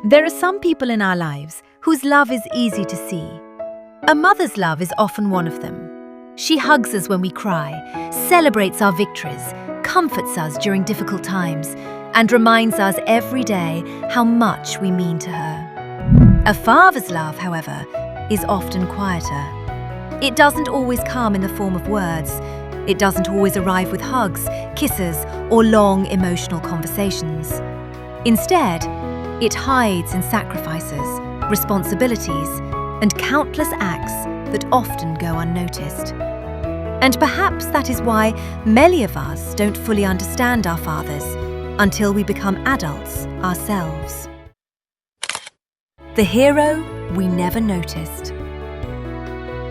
There are some people in our lives whose love is easy to see. A mother's love is often one of them. She hugs us when we cry, celebrates our victories, comforts us during difficult times, and reminds us every day how much we mean to her. A father's love, however, is often quieter. It doesn't always come in the form of words. It doesn't always arrive with hugs, kisses, or long emotional conversations. Instead, it hides in sacrifices, responsibilities, and countless acts that often go unnoticed. And perhaps that is why many of us don't fully understand our fathers until we become adults ourselves. The hero we never noticed.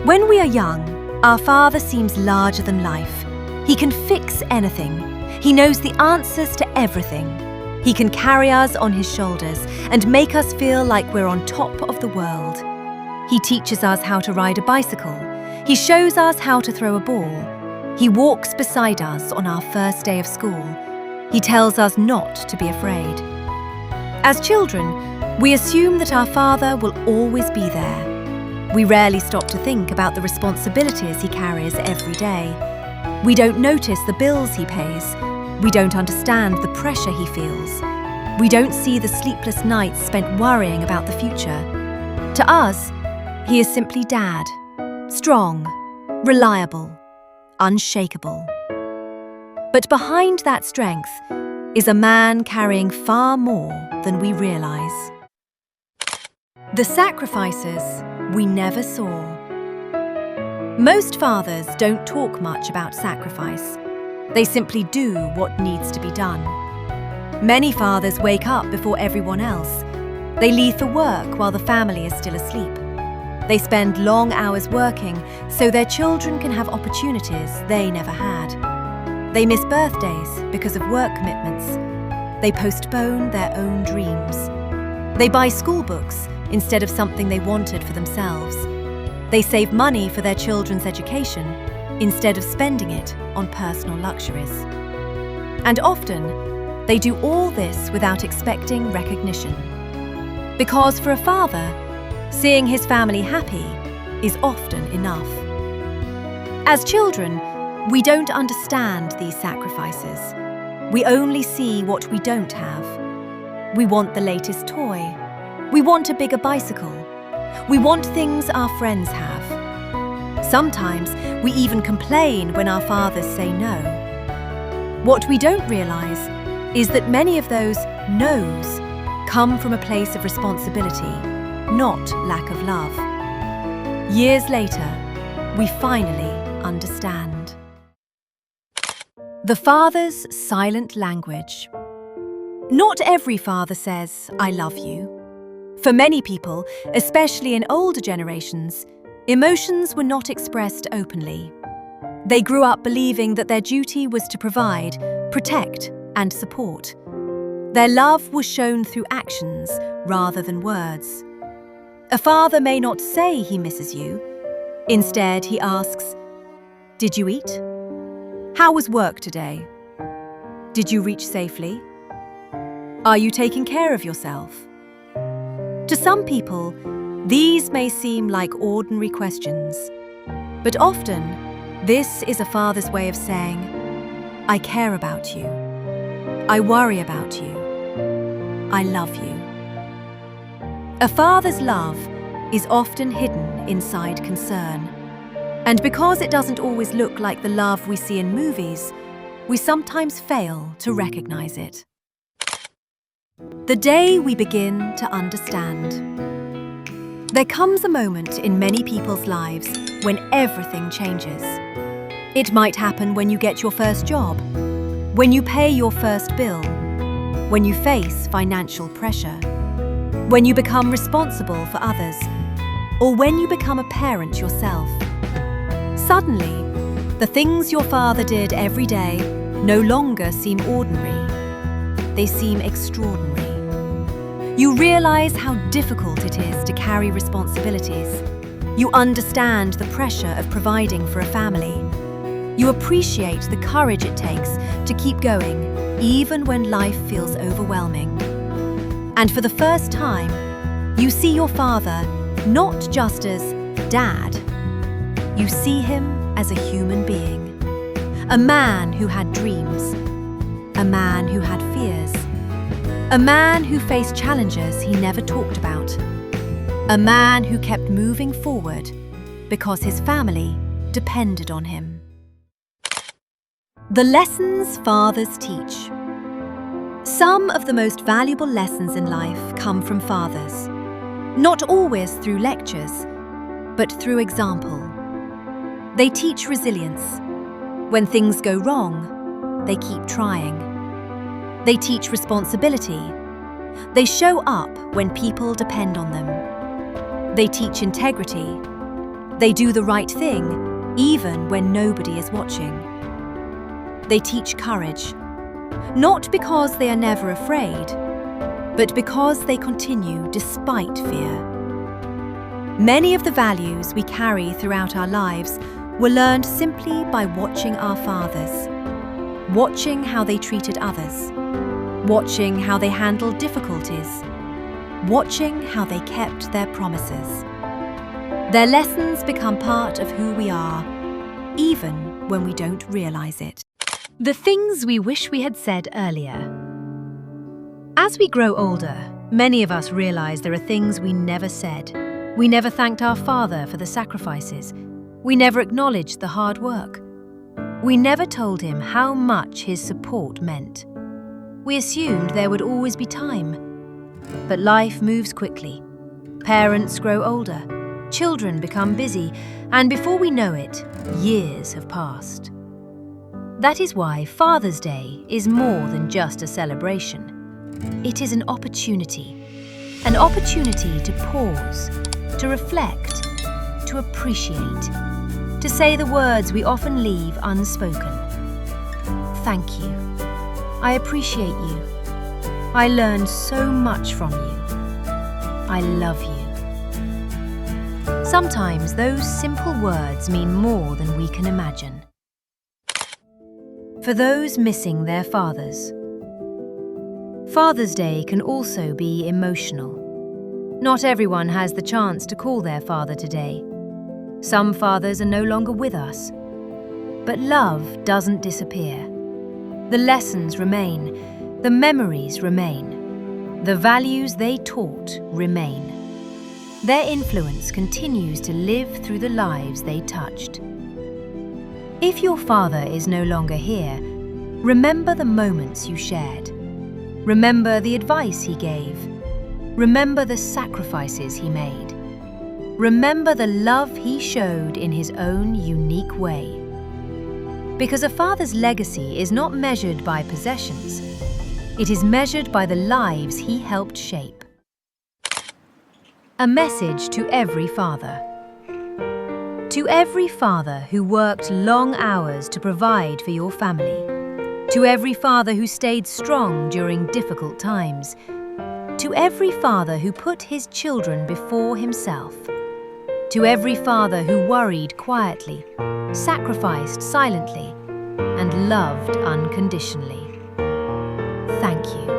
When we are young, our father seems larger than life. He can fix anything. He knows the answers to everything. He can carry us on his shoulders and make us feel like we're on top of the world. He teaches us how to ride a bicycle. He shows us how to throw a ball. He walks beside us on our first day of school. He tells us not to be afraid. As children, we assume that our father will always be there. We rarely stop to think about the responsibilities he carries every day. We don't notice the bills he pays. We don't understand the pressure he feels. We don't see the sleepless nights spent worrying about the future. To us, he is simply Dad. Strong, reliable, unshakable. But behind that strength is a man carrying far more than we realize. The sacrifices we never saw. Most fathers don't talk much about sacrifice. They simply do what needs to be done. Many fathers wake up before everyone else. They leave for work while the family is still asleep. They spend long hours working so their children can have opportunities they never had. They miss birthdays because of work commitments. They postpone their own dreams. They buy school books instead of something they wanted for themselves. They save money for their children's education instead of spending it on personal luxuries. And often, they do all this without expecting recognition. Because for a father, seeing his family happy is often enough. As children, we don't understand these sacrifices. We only see what we don't have. We want the latest toy. We want a bigger bicycle. We want things our friends have. Sometimes we even complain when our fathers say no. What we don't realize is that many of those no's come from a place of responsibility, not lack of love. Years later, we finally understand. The father's silent language. Not every father says, "I love you." For many people, especially in older generations, emotions were not expressed openly. They grew up believing that their duty was to provide, protect, and support. Their love was shown through actions rather than words. A father may not say he misses you. Instead, he asks, "Did you eat? How was work today? Did you reach safely? Are you taking care of yourself?" To some people, these may seem like ordinary questions, but often, this is a father's way of saying, "I care about you. I worry about you. I love you." A father's love is often hidden inside concern. And because it doesn't always look like the love we see in movies, we sometimes fail to recognize it. The day we begin to understand. There comes a moment in many people's lives when everything changes. It might happen when you get your first job, when you pay your first bill, when you face financial pressure, when you become responsible for others, or when you become a parent yourself. Suddenly, the things your father did every day no longer seem ordinary. They seem extraordinary. You realize how difficult it is to carry responsibilities. You understand the pressure of providing for a family. You appreciate the courage it takes to keep going, even when life feels overwhelming. And for the first time, you see your father not just as dad. You see him as a human being. A man who had dreams. A man who had fears. A man who faced challenges he never talked about. A man who kept moving forward because his family depended on him. The lessons fathers teach. Some of the most valuable lessons in life come from fathers, not always through lectures, but through example. They teach resilience. When things go wrong, they keep trying. They teach responsibility. They show up when people depend on them. They teach integrity. They do the right thing, even when nobody is watching. They teach courage, not because they are never afraid, but because they continue despite fear. Many of the values we carry throughout our lives were learned simply by watching our fathers, watching how they treated others, watching how they handled difficulties, watching how they kept their promises. Their lessons become part of who we are, even when we don't realize it. The things we wish we had said earlier. As we grow older, many of us realize there are things we never said. We never thanked our father for the sacrifices. We never acknowledged the hard work. We never told him how much his support meant. We assumed there would always be time. But life moves quickly. Parents grow older, children become busy, and before we know it, years have passed. That is why Father's Day is more than just a celebration. It is an opportunity to pause, to reflect, to appreciate, to say the words we often leave unspoken. Thank you. I appreciate you. I learned so much from you. I love you. Sometimes those simple words mean more than we can imagine. For those missing their fathers. Father's Day can also be emotional. Not everyone has the chance to call their father today. Some fathers are no longer with us. But love doesn't disappear. The lessons remain. The memories remain. The values they taught remain. Their influence continues to live through the lives they touched. If your father is no longer here, remember the moments you shared. Remember the advice he gave. Remember the sacrifices he made. Remember the love he showed in his own unique way. Because a father's legacy is not measured by possessions. It is measured by the lives he helped shape. A message to every father. To every father who worked long hours to provide for your family. To every father who stayed strong during difficult times. To every father who put his children before himself. To every father who worried quietly, sacrificed silently, and loved unconditionally. Thank you.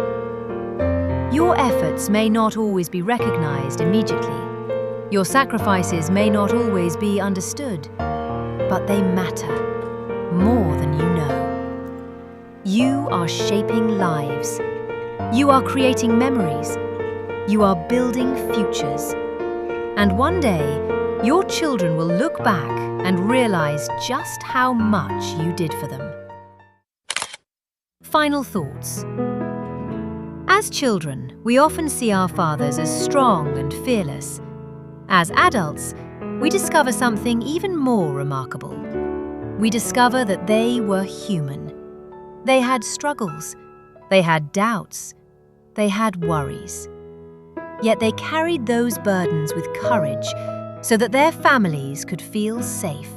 Your efforts may not always be recognized immediately. Your sacrifices may not always be understood, but they matter more than you know. You are shaping lives. You are creating memories. You are building futures. And one day, your children will look back and realize just how much you did for them. Final thoughts. As children, we often see our fathers as strong and fearless. As adults, we discover something even more remarkable. We discover that they were human. They had struggles. They had doubts. They had worries. Yet they carried those burdens with courage so that their families could feel safe.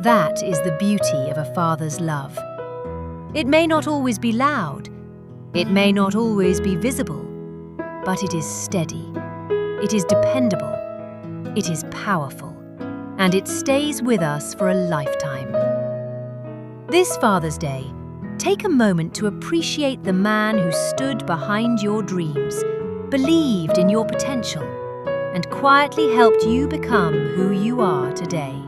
That is the beauty of a father's love. It may not always be loud. It may not always be visible. But it is steady. It is dependable. It is powerful. And it stays with us for a lifetime. This Father's Day, Take a moment to appreciate the man who stood behind your dreams, believed in your potential, and quietly helped you become who you are today.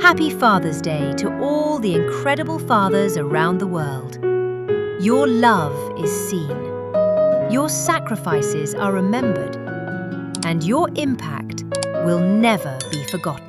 Happy Father's Day to all the incredible fathers around the world. Your love is seen, your sacrifices are remembered, and your impact will never be forgotten.